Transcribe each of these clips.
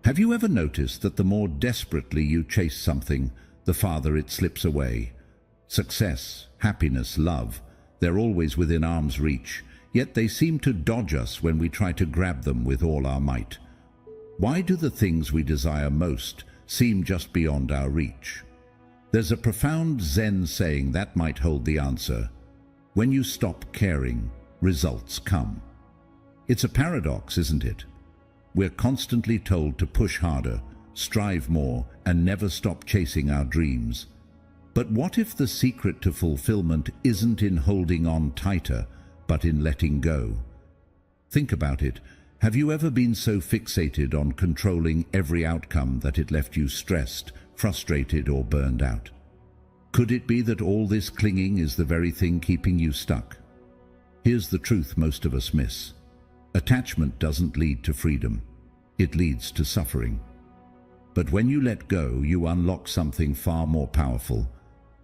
Have you ever noticed that the more desperately you chase something, the farther it slips away? Success, happiness, love, they're always within arm's reach, yet they seem to dodge us when we try to grab them with all our might. Why do the things we desire most seem just beyond our reach? There's a profound Zen saying that might hold the answer. When you stop caring, results come. It's a paradox, isn't it? We're constantly told to push harder, strive more, and never stop chasing our dreams. But what if the secret to fulfillment isn't in holding on tighter, but in letting go? Think about it. Have you ever been so fixated on controlling every outcome that it left you stressed, frustrated, or burned out? Could it be that all this clinging is the very thing keeping you stuck? Here's the truth most of us miss. Attachment doesn't lead to freedom. It leads to suffering. But when you let go, you unlock something far more powerful: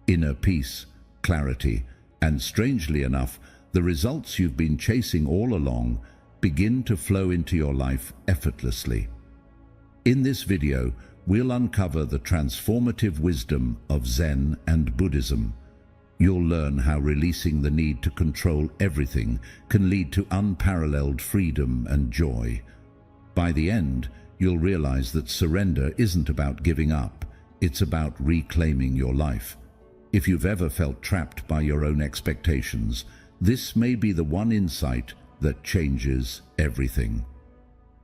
inner peace, clarity, and strangely enough, the results you've been chasing all along begin to flow into your life effortlessly. In this video, we'll uncover the transformative wisdom of Zen and Buddhism. You'll learn how releasing the need to control everything can lead to unparalleled freedom and joy. By the end, you'll realize that surrender isn't about giving up, it's about reclaiming your life. If you've ever felt trapped by your own expectations, this may be the one insight that changes everything.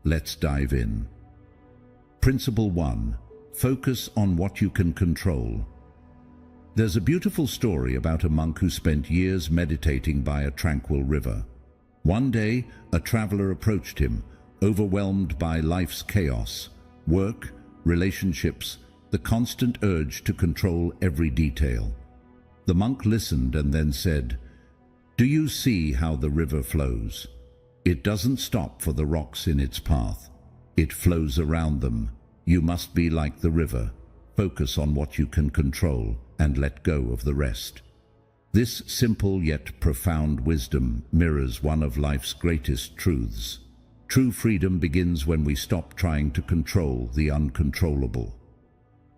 Let's dive in. Principle 1. Focus on what you can control. There's a beautiful story about a monk who spent years meditating by a tranquil river. One day, a traveler approached him, overwhelmed by life's chaos, work, relationships, the constant urge to control every detail. The monk listened and then said, "Do you see how the river flows? It doesn't stop for the rocks in its path. It flows around them. You must be like the river. Focus on what you can control and let go of the rest." This simple yet profound wisdom mirrors one of life's greatest truths. True freedom begins when we stop trying to control the uncontrollable.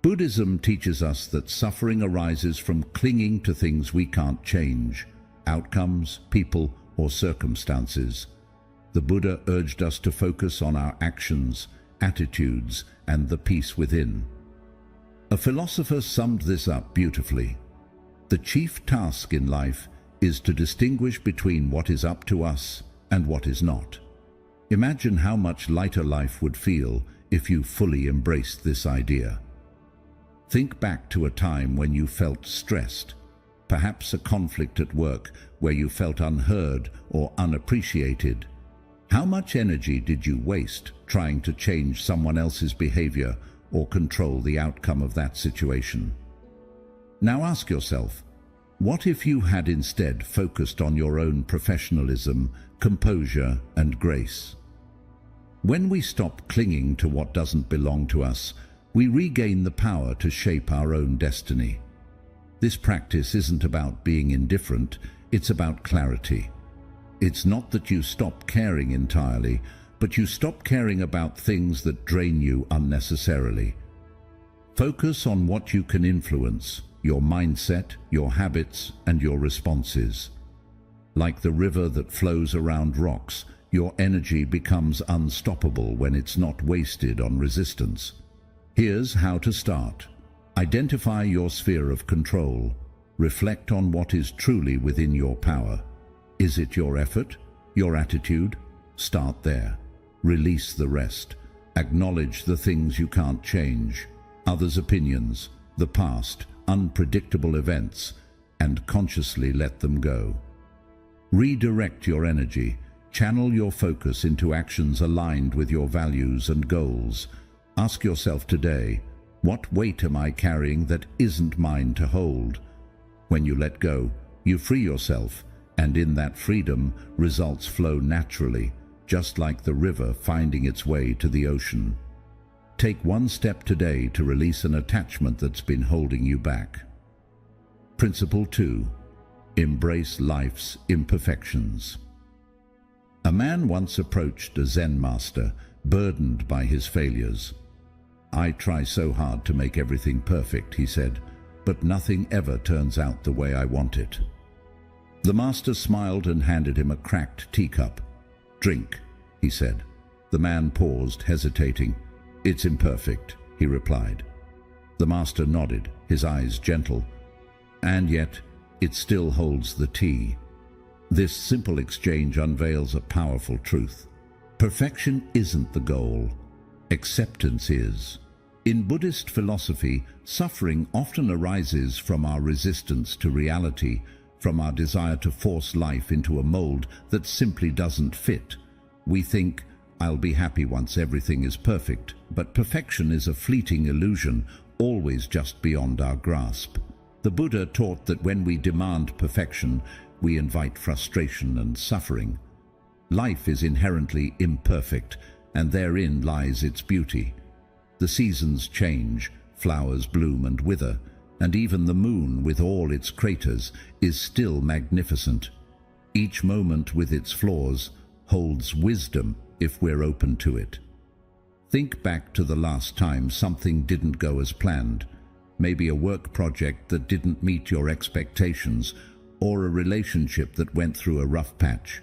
Buddhism teaches us that suffering arises from clinging to things we can't change: outcomes, people, or circumstances. The Buddha urged us to focus on our actions, attitudes, and the peace within. A philosopher summed this up beautifully. The chief task in life is to distinguish between what is up to us and what is not. Imagine how much lighter life would feel if you fully embraced this idea. Think back to a time when you felt stressed, perhaps a conflict at work where you felt unheard or unappreciated. How much energy did you waste trying to change someone else's behavior or control the outcome of that situation? Now ask yourself, what if you had instead focused on your own professionalism, composure, and grace? When we stop clinging to what doesn't belong to us, we regain the power to shape our own destiny. This practice isn't about being indifferent, it's about clarity. It's not that you stop caring entirely, but you stop caring about things that drain you unnecessarily. Focus on what you can influence: your mindset, your habits, and your responses. Like the river that flows around rocks, your energy becomes unstoppable when it's not wasted on resistance. Here's how to start. Identify your sphere of control. Reflect on what is truly within your power. Is it your effort? Your attitude? Start there. Release the rest. Acknowledge the things you can't change: others' opinions, the past, unpredictable events, and consciously let them go. Redirect your energy. Channel your focus into actions aligned with your values and goals. Ask yourself today, what weight am I carrying that isn't mine to hold? When you let go, you free yourself, and in that freedom, results flow naturally, just like the river finding its way to the ocean. Take one step today to release an attachment that's been holding you back. Principle 2. Embrace life's imperfections. A man once approached a Zen master, burdened by his failures. I try so hard to make everything perfect, he said, but nothing ever turns out the way I want it. The master smiled and handed him a cracked teacup. Drink, he said. The man paused, hesitating. It's imperfect, he replied. The master nodded, his eyes gentle. And yet, it still holds the tea. This simple exchange unveils a powerful truth. Perfection isn't the goal. Acceptance is. In Buddhist philosophy, suffering often arises from our resistance to reality, from our desire to force life into a mold that simply doesn't fit. We think, I'll be happy once everything is perfect, but perfection is a fleeting illusion, always just beyond our grasp. The Buddha taught that when we demand perfection, we invite frustration and suffering. Life is inherently imperfect, and therein lies its beauty. The seasons change, flowers bloom and wither, and even the moon, with all its craters, is still magnificent. Each moment with its flaws holds wisdom if we're open to it. Think back to the last time something didn't go as planned. Maybe a work project that didn't meet your expectations, or a relationship that went through a rough patch.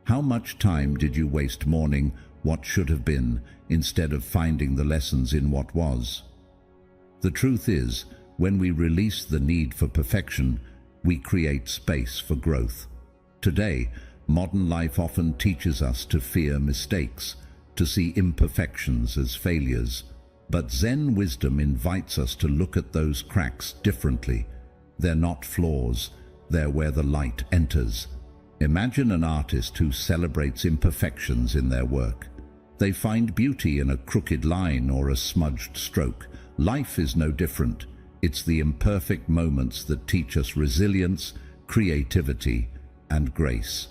How much time did you waste mourning what should have been, instead of finding the lessons in what was? The truth is, when we release the need for perfection, we create space for growth. Today, modern life often teaches us to fear mistakes, to see imperfections as failures. But Zen wisdom invites us to look at those cracks differently. They're not flaws, they're where the light enters. Imagine an artist who celebrates imperfections in their work. They find beauty in a crooked line or a smudged stroke. Life is no different. It's the imperfect moments that teach us resilience, creativity, and grace.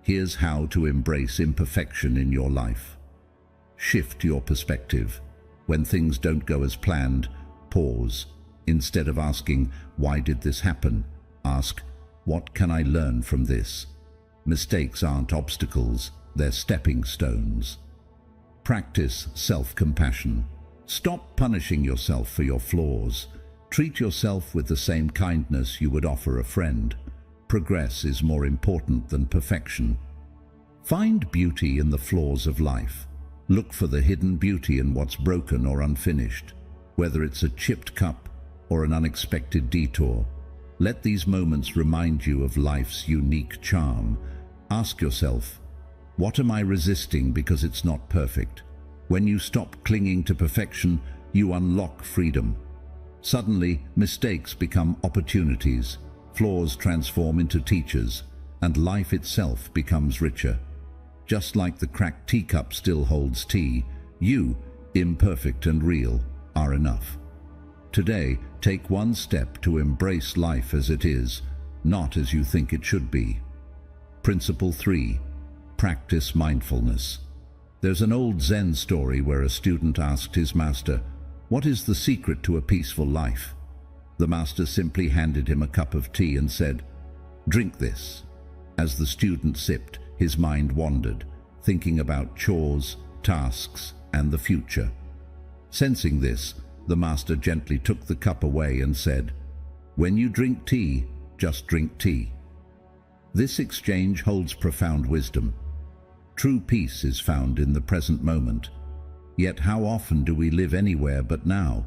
Here's how to embrace imperfection in your life. Shift your perspective. When things don't go as planned, pause. Instead of asking, "Why did this happen?" ask, "What can I learn from this?" Mistakes aren't obstacles, they're stepping stones. Practice self-compassion. Stop punishing yourself for your flaws. Treat yourself with the same kindness you would offer a friend. Progress is more important than perfection. Find beauty in the flaws of life. Look for the hidden beauty in what's broken or unfinished, whether it's a chipped cup or an unexpected detour. Let these moments remind you of life's unique charm. Ask yourself, what am I resisting because it's not perfect? When you stop clinging to perfection, you unlock freedom. Suddenly, mistakes become opportunities, flaws transform into teachers, and life itself becomes richer. Just like the cracked teacup still holds tea, you, imperfect and real, are enough. Today, take one step to embrace life as it is, not as you think it should be. Principle 3. Practice mindfulness. There's an old Zen story where a student asked his master, "What is the secret to a peaceful life?" The master simply handed him a cup of tea and said, "Drink this." As the student sipped, his mind wandered, thinking about chores, tasks, and the future. Sensing this, the master gently took the cup away and said, "When you drink tea, just drink tea." This exchange holds profound wisdom. True peace is found in the present moment. Yet how often do we live anywhere but now?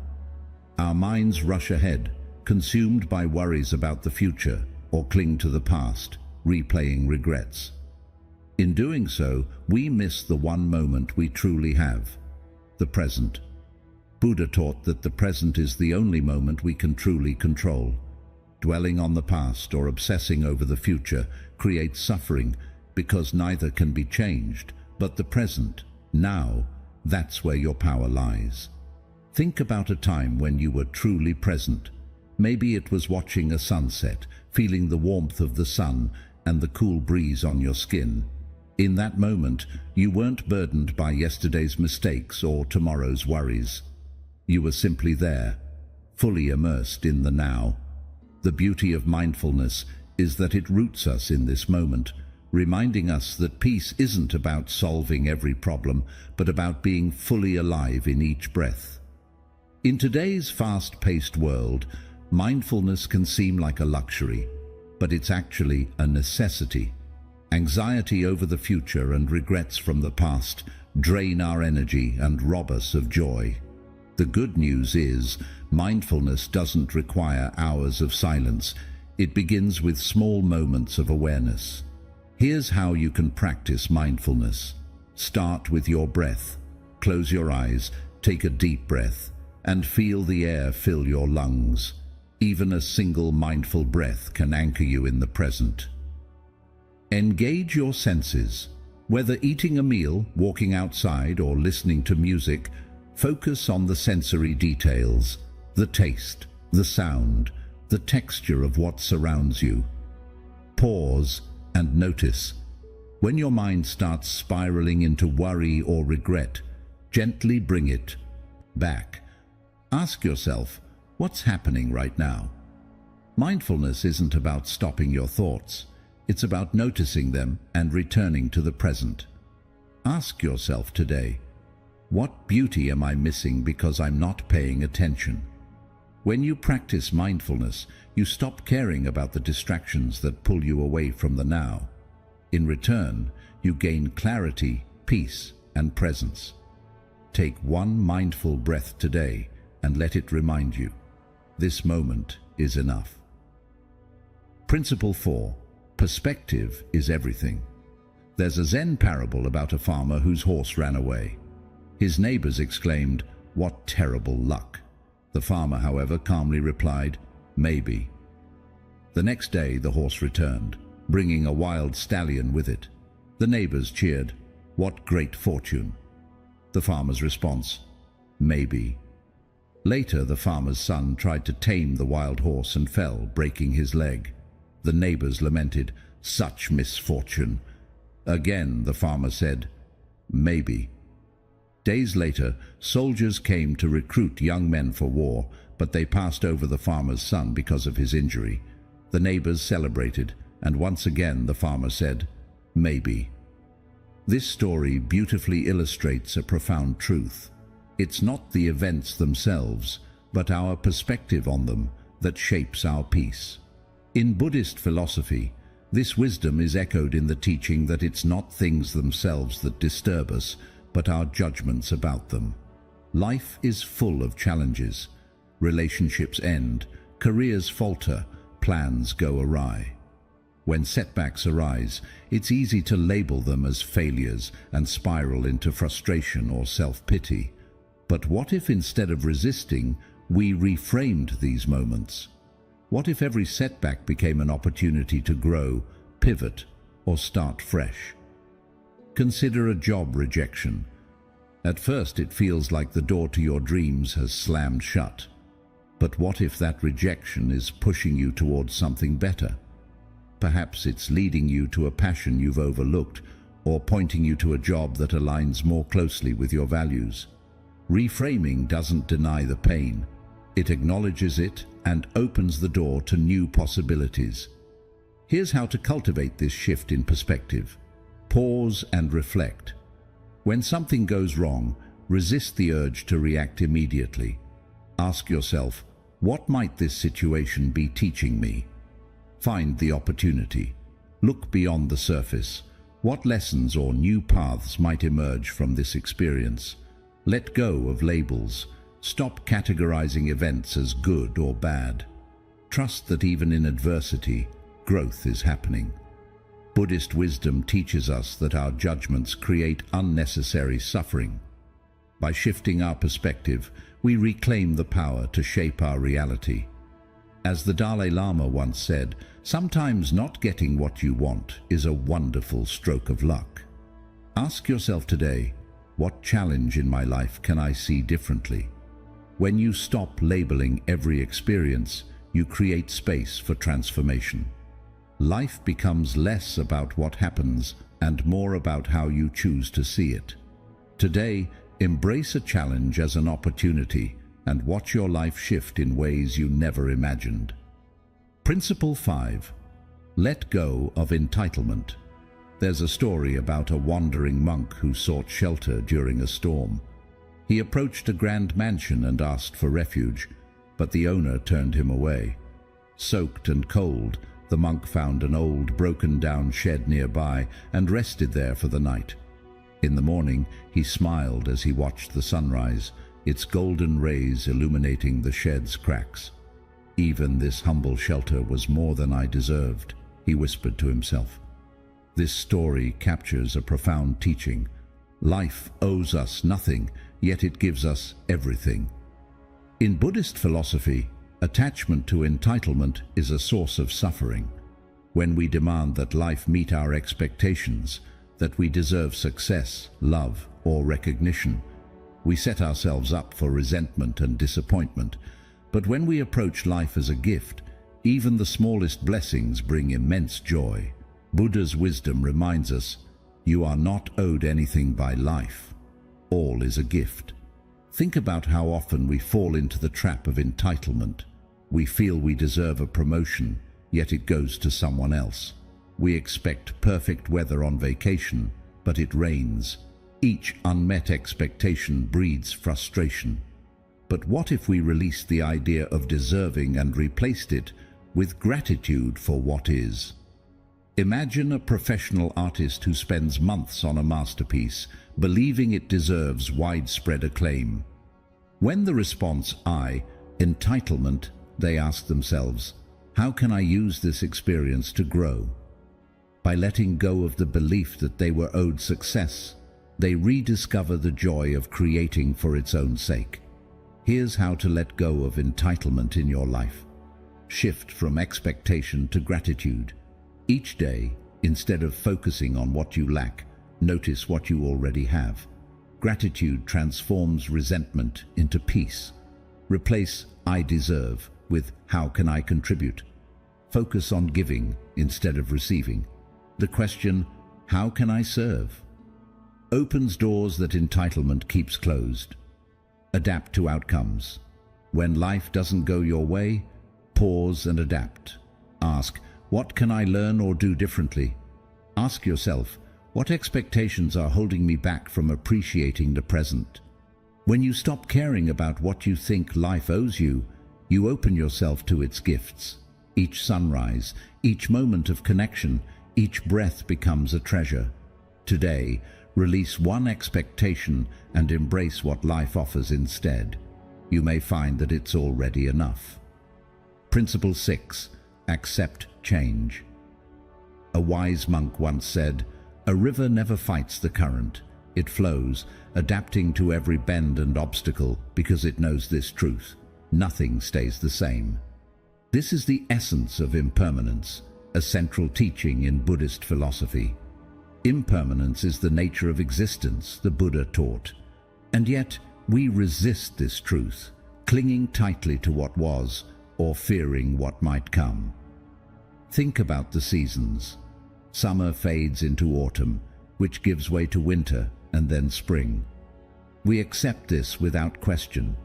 Our minds rush ahead, consumed by worries about the future, or cling to the past, replaying regrets. In doing so, we miss the one moment we truly have, the present. Buddha taught that the present is the only moment we can truly control. Dwelling on the past or obsessing over the future creates suffering because neither can be changed, but the present, now, that's where your power lies. Think about a time when you were truly present. Maybe it was watching a sunset, feeling the warmth of the sun and the cool breeze on your skin. In that moment, you weren't burdened by yesterday's mistakes or tomorrow's worries. You were simply there, fully immersed in the now. The beauty of mindfulness is that it roots us in this moment, reminding us that peace isn't about solving every problem, but about being fully alive in each breath. In today's fast-paced world, mindfulness can seem like a luxury, but it's actually a necessity. Anxiety over the future and regrets from the past drain our energy and rob us of joy. The good news is, mindfulness doesn't require hours of silence. It begins with small moments of awareness. Here's how you can practice mindfulness. Start with your breath. Close your eyes, take a deep breath, and feel the air fill your lungs. Even a single mindful breath can anchor you in the present. Engage your senses. Whether eating a meal, walking outside, or listening to music, focus on the sensory details, the taste, the sound, the texture of what surrounds you. Pause and notice. When your mind starts spiraling into worry or regret, gently bring it back. Ask yourself, what's happening right now? Mindfulness isn't about stopping your thoughts. It's about noticing them and returning to the present. Ask yourself today, what beauty am I missing because I'm not paying attention? When you practice mindfulness, you stop caring about the distractions that pull you away from the now. In return, you gain clarity, peace, and presence. Take one mindful breath today and let it remind you, this moment is enough. Principle 4. Perspective is everything. There's a Zen parable about a farmer whose horse ran away. His neighbors exclaimed, "What terrible luck!" The farmer, however, calmly replied, "Maybe." The next day the horse returned, bringing a wild stallion with it. The neighbors cheered, "What great fortune!" The farmer's response, "Maybe." Later, the farmer's son tried to tame the wild horse and fell, breaking his leg. The neighbors lamented, "Such misfortune." Again, the farmer said, "Maybe." Days later, soldiers came to recruit young men for war, but they passed over the farmer's son because of his injury. The neighbors celebrated, and once again the farmer said, "Maybe." This story beautifully illustrates a profound truth. It's not the events themselves, but our perspective on them that shapes our peace. In Buddhist philosophy, this wisdom is echoed in the teaching that it's not things themselves that disturb us, but our judgments about them. Life is full of challenges. Relationships end, careers falter, plans go awry. When setbacks arise, it's easy to label them as failures and spiral into frustration or self-pity. But what if instead of resisting, we reframed these moments? What if every setback became an opportunity to grow, pivot, or start fresh? Consider a job rejection. At first it feels like the door to your dreams has slammed shut. But what if that rejection is pushing you towards something better? Perhaps it's leading you to a passion you've overlooked, or pointing you to a job that aligns more closely with your values. Reframing doesn't deny the pain. It acknowledges it and opens the door to new possibilities. Here's how to cultivate this shift in perspective. Pause and reflect. When something goes wrong, resist the urge to react immediately. Ask yourself, what might this situation be teaching me? Find the opportunity. Look beyond the surface. What lessons or new paths might emerge from this experience? Let go of labels. Stop categorizing events as good or bad. Trust that even in adversity, growth is happening. Buddhist wisdom teaches us that our judgments create unnecessary suffering. By shifting our perspective, we reclaim the power to shape our reality. As the Dalai Lama once said, sometimes not getting what you want is a wonderful stroke of luck. Ask yourself today, what challenge in my life can I see differently? When you stop labeling every experience, you create space for transformation. Life becomes less about what happens and more about how you choose to see it. Today, embrace a challenge as an opportunity and watch your life shift in ways you never imagined. Principle 5. Let go of entitlement. There's a story about a wandering monk who sought shelter during a storm. He approached a grand mansion and asked for refuge, but the owner turned him away. Soaked and cold, the monk found an old, broken-down shed nearby and rested there for the night. In the morning, he smiled as he watched the sunrise, its golden rays illuminating the shed's cracks. "Even this humble shelter was more than I deserved," he whispered to himself. This story captures a profound teaching. Life owes us nothing, yet it gives us everything. In Buddhist philosophy, attachment to entitlement is a source of suffering. When we demand that life meet our expectations, that we deserve success, love, or recognition, we set ourselves up for resentment and disappointment. But when we approach life as a gift, even the smallest blessings bring immense joy. Buddha's wisdom reminds us, you are not owed anything by life. All is a gift. Think about how often we fall into the trap of entitlement. We feel we deserve a promotion, yet it goes to someone else. We expect perfect weather on vacation, but it rains. Each unmet expectation breeds frustration. But what if we released the idea of deserving and replaced it with gratitude for what is? Imagine a professional artist who spends months on a masterpiece, believing it deserves widespread acclaim. When the response, entitlement, they ask themselves, how can I use this experience to grow? By letting go of the belief that they were owed success, they rediscover the joy of creating for its own sake. Here's how to let go of entitlement in your life. Shift from expectation to gratitude. Each day, instead of focusing on what you lack, notice what you already have. Gratitude transforms resentment into peace. Replace "I deserve" with "How can I contribute?" Focus on giving instead of receiving. The question, "How can I serve?" opens doors that entitlement keeps closed. Adapt to outcomes. When life doesn't go your way, pause and adapt. Ask, what can I learn or do differently? Ask yourself, what expectations are holding me back from appreciating the present? When you stop caring about what you think life owes you, you open yourself to its gifts. Each sunrise, each moment of connection, each breath becomes a treasure. Today, release one expectation and embrace what life offers instead. You may find that it's already enough. Principle 6. Accept change. A wise monk once said, "A river never fights the current. It flows, adapting to every bend and obstacle because it knows this truth. Nothing stays the same." This is the essence of impermanence, a central teaching in Buddhist philosophy. Impermanence is the nature of existence, the Buddha taught. And yet, we resist this truth, clinging tightly to what was or fearing what might come. Think about the seasons. Summer fades into autumn, which gives way to winter and then spring. We accept this without question.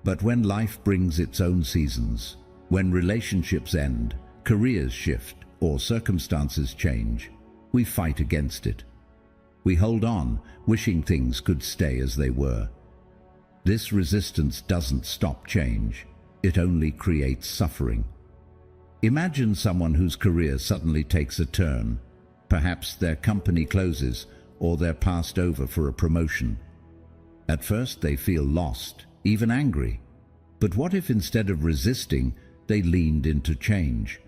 But when life brings its own seasons, when relationships end, careers shift, or circumstances change, we fight against it. We hold on, wishing things could stay as they were. This resistance doesn't stop change. It only creates suffering. Imagine someone whose career suddenly takes a turn. Perhaps their company closes, or they're passed over for a promotion. At first they feel lost, even angry. But what if instead of resisting, they leaned into change?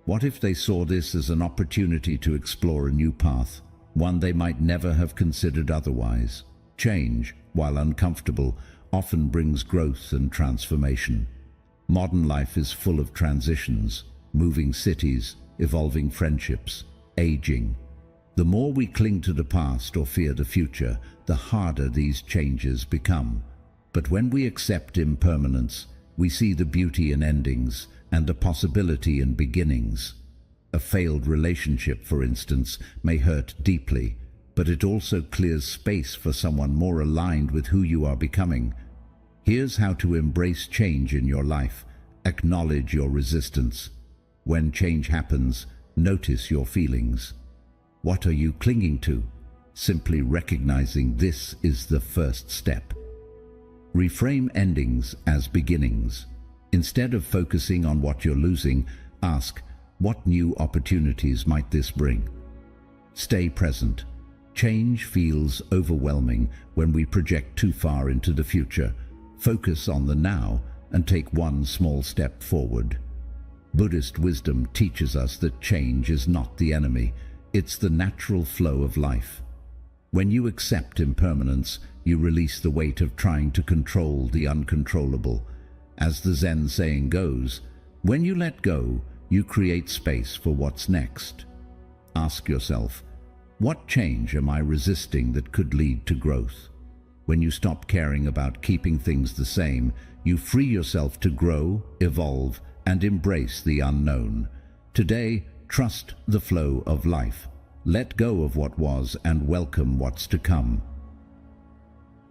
What if they saw this as an opportunity to explore a new path, one they might never have considered otherwise? Change, while uncomfortable, often brings growth and transformation. Modern life is full of transitions, moving cities, evolving friendships, aging. The more we cling to the past or fear the future, the harder these changes become. But when we accept impermanence, we see the beauty in endings and the possibility in beginnings. A failed relationship, for instance, may hurt deeply, but it also clears space for someone more aligned with who you are becoming. Here's how to embrace change in your life. Acknowledge your resistance. When change happens, notice your feelings. What are you clinging to? Simply recognizing this is the first step. Reframe endings as beginnings. Instead of focusing on what you're losing, ask, what new opportunities might this bring? Stay present. Change feels overwhelming when we project too far into the future. Focus on the now and take one small step forward. Buddhist wisdom teaches us that change is not the enemy, it's the natural flow of life. When you accept impermanence, you release the weight of trying to control the uncontrollable. As the Zen saying goes, when you let go, you create space for what's next. Ask yourself, what change am I resisting that could lead to growth? When you stop caring about keeping things the same, you free yourself to grow, evolve, and embrace the unknown. Today, trust the flow of life. Let go of what was and welcome what's to come.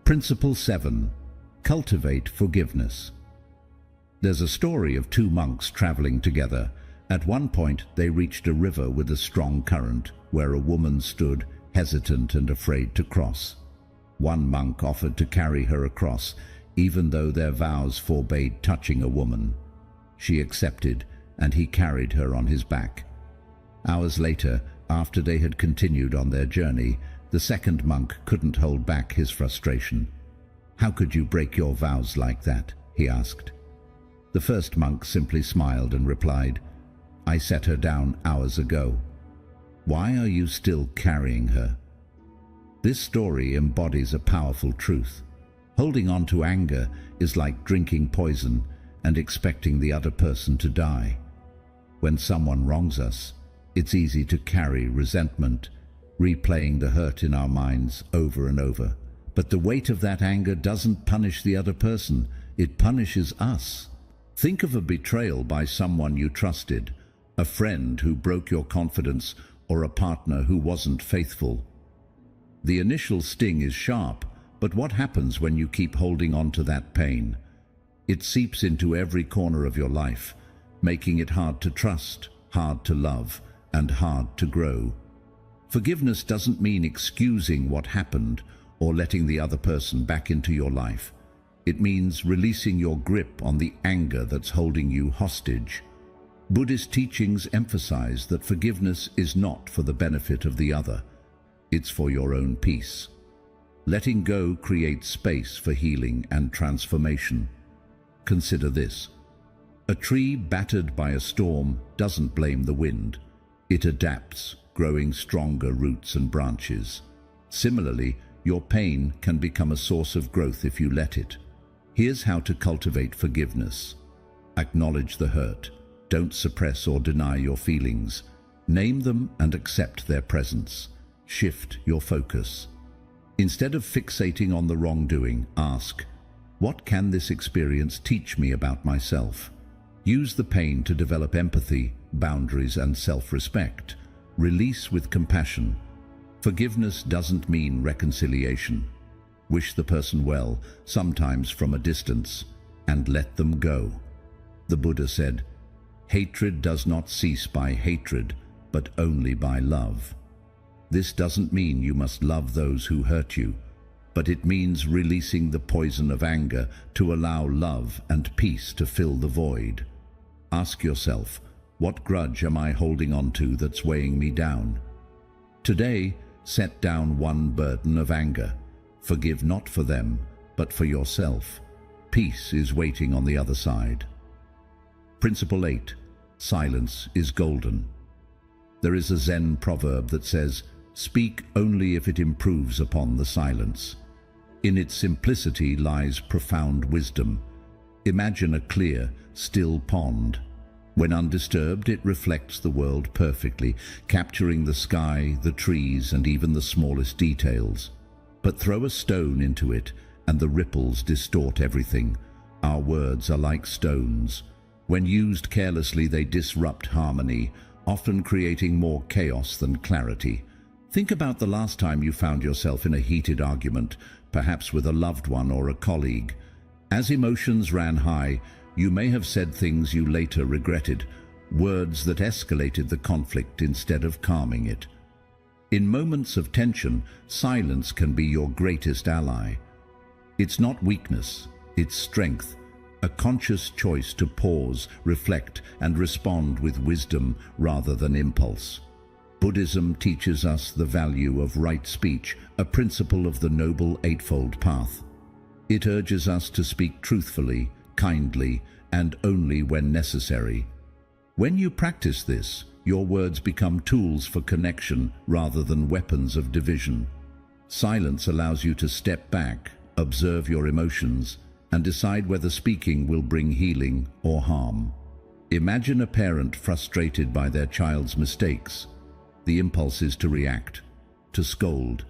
Principle 7. Cultivate forgiveness. There's a story of two monks traveling together. At one point, they reached a river with a strong current, where a woman stood, hesitant and afraid to cross. One monk offered to carry her across, even though their vows forbade touching a woman. She accepted, and he carried her on his back. Hours later, after they had continued on their journey, the second monk couldn't hold back his frustration. "How could you break your vows like that?" he asked. The first monk simply smiled and replied, "I set her down hours ago. Why are you still carrying her?" This story embodies a powerful truth. Holding on to anger is like drinking poison and expecting the other person to die. When someone wrongs us, it's easy to carry resentment, replaying the hurt in our minds over and over. But the weight of that anger doesn't punish the other person, it punishes us. Think of a betrayal by someone you trusted, a friend who broke your confidence, or a partner who wasn't faithful. The initial sting is sharp, but what happens when you keep holding on to that pain? It seeps into every corner of your life, making it hard to trust, hard to love, and hard to grow. Forgiveness doesn't mean excusing what happened or letting the other person back into your life. It means releasing your grip on the anger that's holding you hostage. Buddhist teachings emphasize that forgiveness is not for the benefit of the other. It's for your own peace. Letting go creates space for healing and transformation. Consider this. A tree battered by a storm doesn't blame the wind. It adapts, growing stronger roots and branches. Similarly, your pain can become a source of growth if you let it. Here's how to cultivate forgiveness. Acknowledge the hurt. Don't suppress or deny your feelings. Name them and accept their presence. Shift your focus. Instead of fixating on the wrongdoing, ask, what can this experience teach me about myself? Use the pain to develop empathy, boundaries, and self-respect. Release with compassion. Forgiveness doesn't mean reconciliation. Wish the person well, sometimes from a distance, and let them go. The Buddha said, "Hatred does not cease by hatred, but only by love." This doesn't mean you must love those who hurt you, but it means releasing the poison of anger to allow love and peace to fill the void. Ask yourself, what grudge am I holding on to that's weighing me down? Today, set down one burden of anger. Forgive not for them, but for yourself. Peace is waiting on the other side. Principle 8. Silence is golden. There is a Zen proverb that says, "Speak only if it improves upon the silence." In its simplicity lies profound wisdom. Imagine a clear, still pond. When undisturbed, it reflects the world perfectly, capturing the sky, the trees, and even the smallest details. But throw a stone into it, and the ripples distort everything. Our words are like stones. When used carelessly, they disrupt harmony, often creating more chaos than clarity. Think about the last time you found yourself in a heated argument, perhaps with a loved one or a colleague. As emotions ran high, you may have said things you later regretted, words that escalated the conflict instead of calming it. In moments of tension, silence can be your greatest ally. It's not weakness, its strength, a conscious choice to pause, reflect, and respond with wisdom rather than impulse. Buddhism teaches us the value of right speech, a principle of the Noble Eightfold Path. It urges us to speak truthfully, kindly, and only when necessary. When you practice this, your words become tools for connection rather than weapons of division. Silence allows you to step back, observe your emotions, and decide whether speaking will bring healing or harm. Imagine a parent frustrated by their child's mistakes. The impulse is to react, to scold.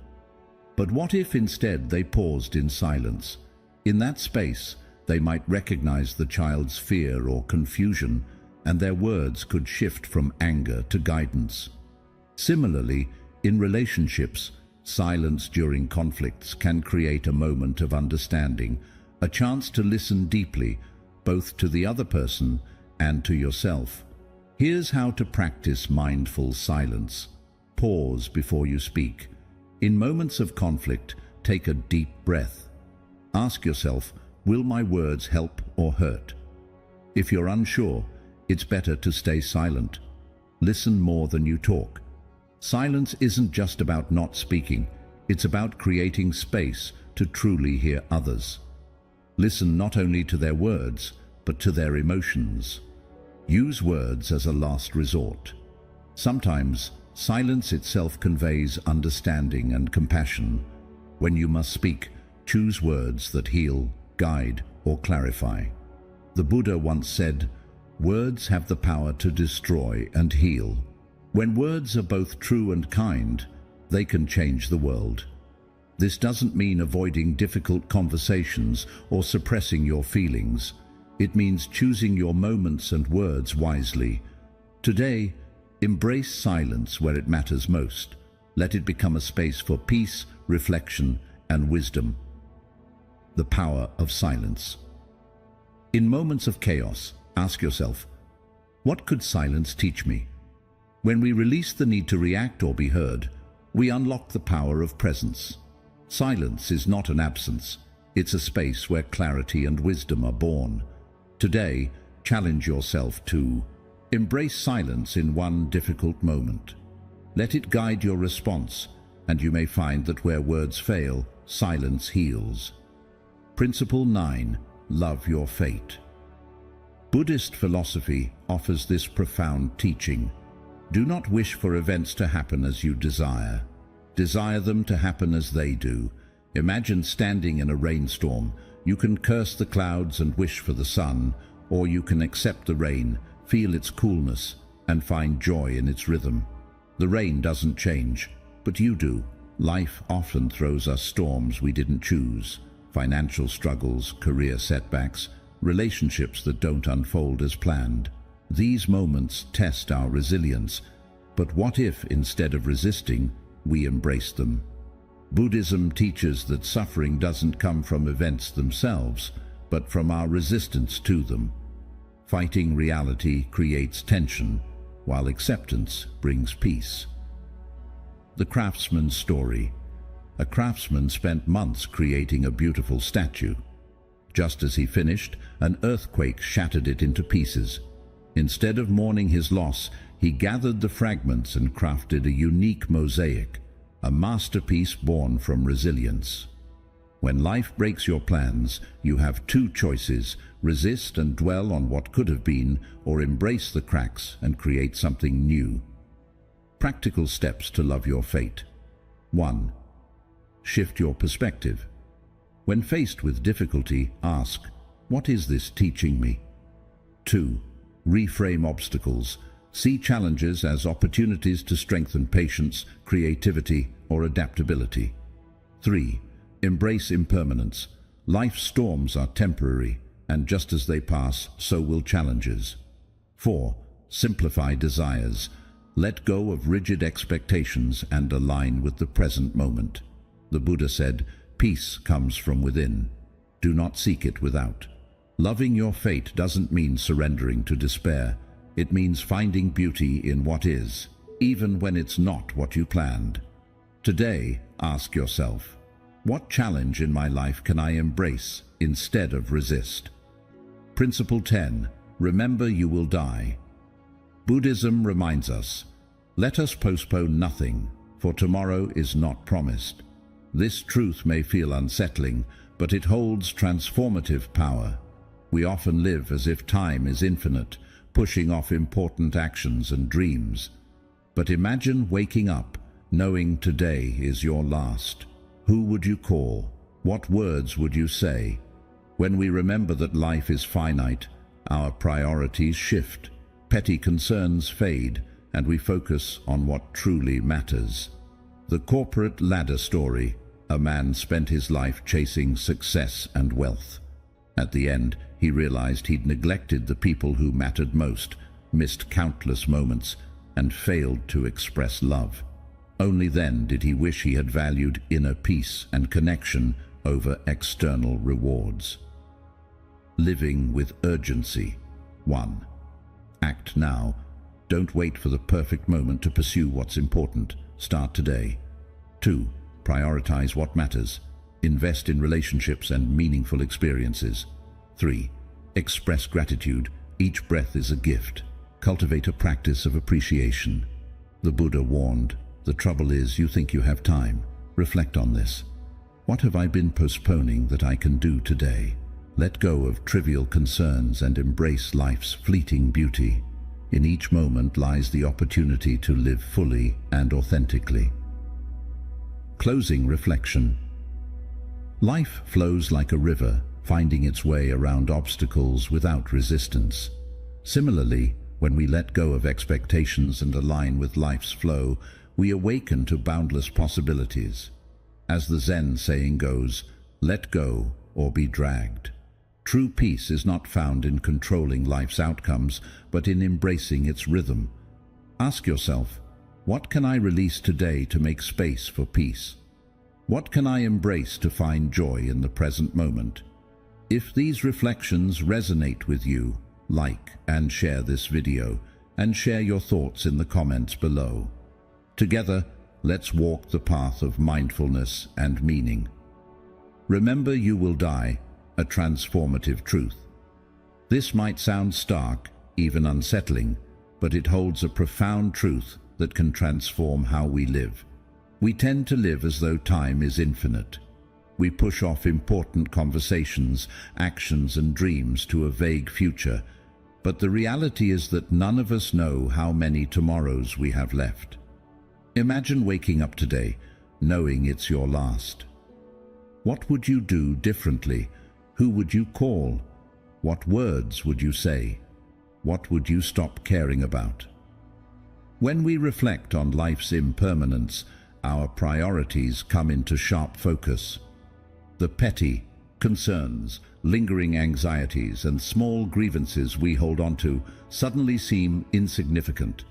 But what if instead they paused in silence? In that space, they might recognize the child's fear or confusion, and their words could shift from anger to guidance. Similarly, in relationships, silence during conflicts can create a moment of understanding, a chance to listen deeply, both to the other person and to yourself. Here's how to practice mindful silence. Pause before you speak. In moments of conflict, take a deep breath. Ask yourself, will my words help or hurt? If you're unsure, it's better to stay silent. Listen more than you talk. Silence isn't just about not speaking, it's about creating space to truly hear others. Listen not only to their words, but to their emotions. Use words as a last resort. Sometimes, silence itself conveys understanding and compassion. When you must speak, choose words that heal, guide, or clarify. The Buddha once said, "Words have the power to destroy and heal." When words are both true and kind, they can change the world. This doesn't mean avoiding difficult conversations or suppressing your feelings. It means choosing your moments and words wisely. Today, embrace silence where it matters most. Let it become a space for peace, reflection, and wisdom. The power of silence. In moments of chaos, ask yourself, what could silence teach me? When we release the need to react or be heard, we unlock the power of presence. Silence is not an absence. It's a space where clarity and wisdom are born. Today, challenge yourself to embrace silence in one difficult moment. Let it guide your response, and you may find that where words fail, silence heals. Principle 9. Love your fate. Buddhist philosophy offers this profound teaching. Do not wish for events to happen as you desire. Desire them to happen as they do. Imagine standing in a rainstorm. You can curse the clouds and wish for the sun, or you can accept the rain, feel its coolness, and find joy in its rhythm. The rain doesn't change, but you do. Life often throws us storms we didn't choose. Financial struggles, career setbacks, relationships that don't unfold as planned. These moments test our resilience. But what if, instead of resisting, we embrace them? Buddhism teaches that suffering doesn't come from events themselves, but from our resistance to them. Fighting reality creates tension, while acceptance brings peace. The craftsman's story. A craftsman spent months creating a beautiful statue. Just as he finished, an earthquake shattered it into pieces. Instead of mourning his loss, he gathered the fragments and crafted a unique mosaic, a masterpiece born from resilience. When life breaks your plans, you have two choices: resist and dwell on what could have been, or embrace the cracks and create something new. Practical steps to love your fate. 1. Shift your perspective. When faced with difficulty, ask, what is this teaching me? 2. Reframe obstacles. See challenges as opportunities to strengthen patience, creativity, or adaptability. 3. Embrace impermanence. Life's storms are temporary, and just as they pass, so will challenges. 4. Simplify desires. Let go of rigid expectations and align with the present moment. The Buddha said, peace comes from within. Do not seek it without. Loving your fate doesn't mean surrendering to despair. It means finding beauty in what is, even when it's not what you planned. Today, ask yourself, What challenge in my life can I embrace instead of resist? Principle 10. Remember you will die. Buddhism reminds us, let us postpone nothing, for tomorrow is not promised. This truth may feel unsettling, but it holds transformative power. We often live as if time is infinite, pushing off important actions and dreams. But imagine waking up, knowing today is your last. Who would you call? What words would you say? When we remember that life is finite, our priorities shift, petty concerns fade, and we focus on what truly matters. The corporate ladder story. A man spent his life chasing success and wealth. At the end, he realized he'd neglected the people who mattered most, missed countless moments, and failed to express love. Only then did he wish he had valued inner peace and connection over external rewards. Living with urgency. 1. Act now. Don't wait for the perfect moment to pursue what's important. Start today. 2. Prioritize what matters. Invest in relationships and meaningful experiences. 3. Express gratitude. Each breath is a gift. Cultivate a practice of appreciation. The Buddha warned, the trouble is you think you have time. Reflect on this. What have I been postponing that I can do today? Let go of trivial concerns and embrace life's fleeting beauty. In each moment lies the opportunity to live fully and authentically. Closing reflection. Life flows like a river, finding its way around obstacles without resistance. Similarly, when we let go of expectations and align with life's flow, we awaken to boundless possibilities. As the Zen saying goes, let go or be dragged. True peace is not found in controlling life's outcomes, but in embracing its rhythm. Ask yourself, what can I release today to make space for peace? What can I embrace to find joy in the present moment? If these reflections resonate with you, like and share this video, and share your thoughts in the comments below. Together, let's walk the path of mindfulness and meaning. Remember you will die, a transformative truth. This might sound stark, even unsettling, but it holds a profound truth that can transform how we live. We tend to live as though time is infinite. We push off important conversations, actions, and dreams to a vague future, but the reality is that none of us know how many tomorrows we have left. Imagine waking up today, knowing it's your last. What would you do differently? Who would you call? What words would you say? What would you stop caring about? When we reflect on life's impermanence, our priorities come into sharp focus. The petty concerns, lingering anxieties, and small grievances we hold on to suddenly seem insignificant.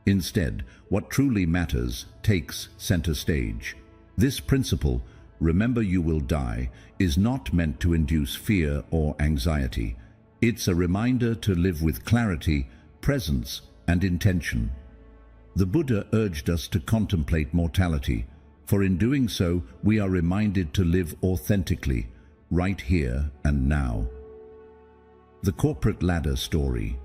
Instead, what truly matters takes center stage. This principle, remember you will die, is not meant to induce fear or anxiety. It's a reminder to live with clarity, presence, and intention. The Buddha urged us to contemplate mortality, for in doing so, we are reminded to live authentically, right here and now. The corporate ladder story.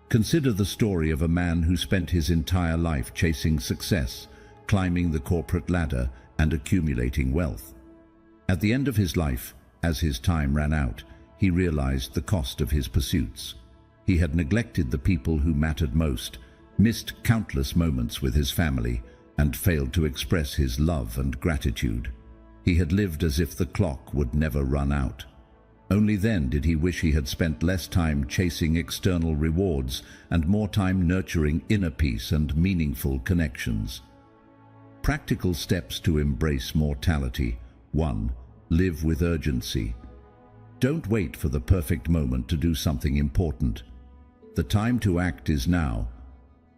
Consider the story of a man who spent his entire life chasing success, climbing the corporate ladder, and accumulating wealth. At the end of his life, as his time ran out, he realized the cost of his pursuits. He had neglected the people who mattered most, missed countless moments with his family, and failed to express his love and gratitude. He had lived as if the clock would never run out. Only then did he wish he had spent less time chasing external rewards and more time nurturing inner peace and meaningful connections. Practical steps to embrace mortality. 1. Live with urgency. Don't wait for the perfect moment to do something important. The time to act is now.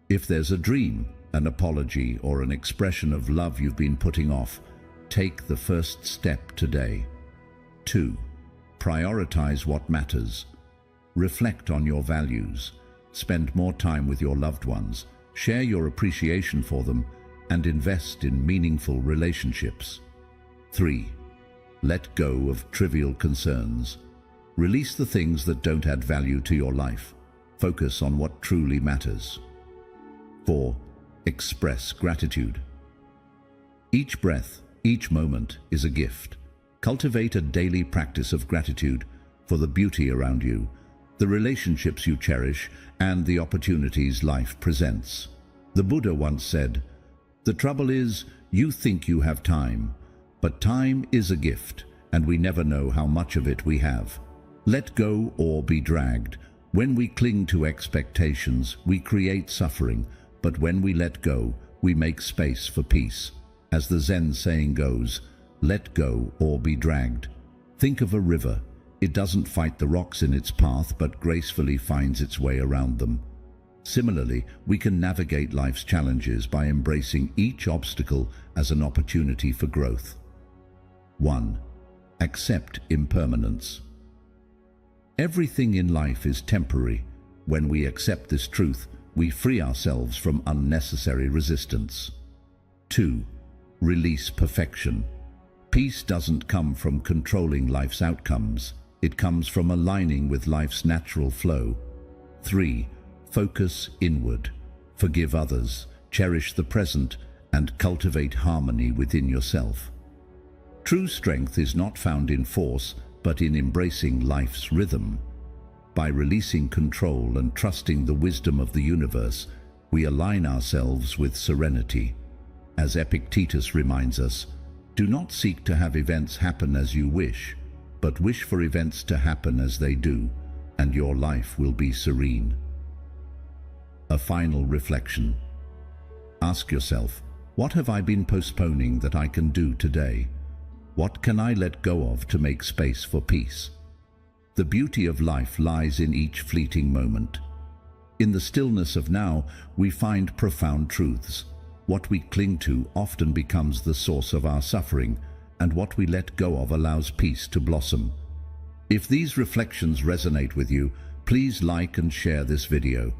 If there's a dream, an apology, or an expression of love you've been putting off, take the first step today. 2. Prioritize what matters. Reflect on your values. Spend more time with your loved ones. Share your appreciation for them and invest in meaningful relationships. 3. Let go of trivial concerns. Release the things that don't add value to your life. Focus on what truly matters. 4. Express gratitude. Each breath, each moment is a gift. Cultivate a daily practice of gratitude for the beauty around you, the relationships you cherish, and the opportunities life presents. The Buddha once said, "The trouble is, you think you have time, but time is a gift, and we never know how much of it we have. Let go or be dragged. When we cling to expectations, we create suffering, but when we let go, we make space for peace. As the Zen saying goes, let go or be dragged." Think of a river. It doesn't fight the rocks in its path, but gracefully finds its way around them. Similarly, we can navigate life's challenges by embracing each obstacle as an opportunity for growth. 1. Accept impermanence. Everything in life is temporary. When we accept this truth, we free ourselves from unnecessary resistance. 2. Release perfection. Peace doesn't come from controlling life's outcomes. It comes from aligning with life's natural flow. 3. Focus inward. Forgive others, cherish the present, and cultivate harmony within yourself. True strength is not found in force, but in embracing life's rhythm. By releasing control and trusting the wisdom of the universe, we align ourselves with serenity. As Epictetus reminds us, do not seek to have events happen as you wish, but wish for events to happen as they do, and your life will be serene. A final reflection. Ask yourself, what have I been postponing that I can do today? What can I let go of to make space for peace? The beauty of life lies in each fleeting moment. In the stillness of now, we find profound truths. What we cling to often becomes the source of our suffering, and what we let go of allows peace to blossom. If these reflections resonate with you, please like and share this video.